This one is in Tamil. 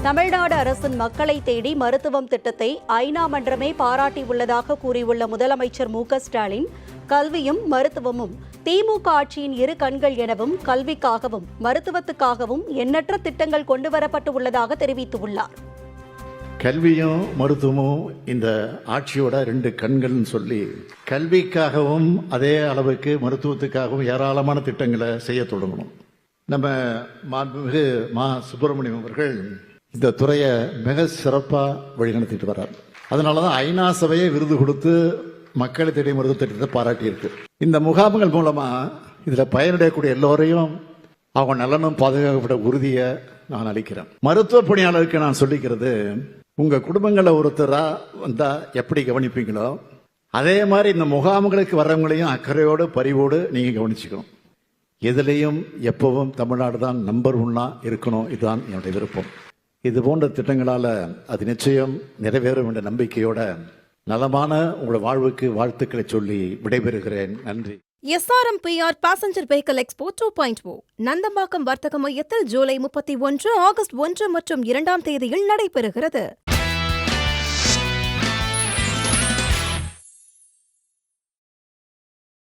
தமிழ்நாடு அரசின் மக்களை தேடி மருத்துவம் திட்டத்தை ஐநா மன்றமே பாராட்டியுள்ளதாக கூறியுள்ள முதலமைச்சர் மு.க.ஸ்டாலின், கல்வியும் மருத்துவமும் திமுக ஆட்சியின் இரு கண்கள் எனவும் கல்விக்காகவும் மருத்துவத்துக்காகவும் எண்ணற்ற திட்டங்கள் கொண்டுவரப்பட்டு உள்ளதாக தெரிவித்துள்ளார். கல்வியும் மருத்துவமும் இந்த ஆட்சியோட ரெண்டு கண்கள்னு சொல்லி கல்விக்காகவும் அதே அளவுக்கு மருத்துவத்துக்காகவும் ஏராளமான திட்டங்களை செய்ய தொடங்கணும். நம்ம மாண்புமிகு மா சுப்பிரமணியம் அவர்கள் இந்த துறையை மிக சிறப்பாக வழிநடத்திட்டு வர்றார். அதனால தான் ஐநா சபையை விருது கொடுத்து மக்களை தேடி மருத்துவ திட்டத்தை பாராட்டியிருக்கு. இந்த முகாம்கள் மூலமா இதில் பயனடையக்கூடிய எல்லோரையும் அவங்க நலனும் பாதுகாக்கப்பட்ட உறுதியை நான் அளிக்கிறேன். மருத்துவ பணியாளருக்கு நான் சொல்லிக்கிறது, உங்க குடும்பங்களை ஒருத்தரா வந்தா எப்படி கவனிப்பீங்களோ அதே மாதிரி இந்த முகாம்களுக்கு வர்றவங்களையும் அக்கறையோடு பரிவோடு நீங்க கவனிச்சுக்கணும். எதுலையும் எப்பவும் தமிழ்நாடு தான் நம்பர் 1 இருக்கணும். இதுதான் என்னுடைய விருப்பம். இது போன்ற திட்டங்களால அது நிச்சயம் நிறைவேறும் என்ற நம்பிக்கையோட நலமான உங்கள் வாழ்வுக்கு வாழ்த்துக்களை சொல்லி விடைபெறுகிறேன். நன்றி. SRMPR Passenger Vehicle Expo 2.0 Nandambakkam வர்த்தக மையத்தில் ஜூலை 31, ஆகஸ்ட் 1 மற்றும் 2 தேதியில் நடைபெறுகிறது.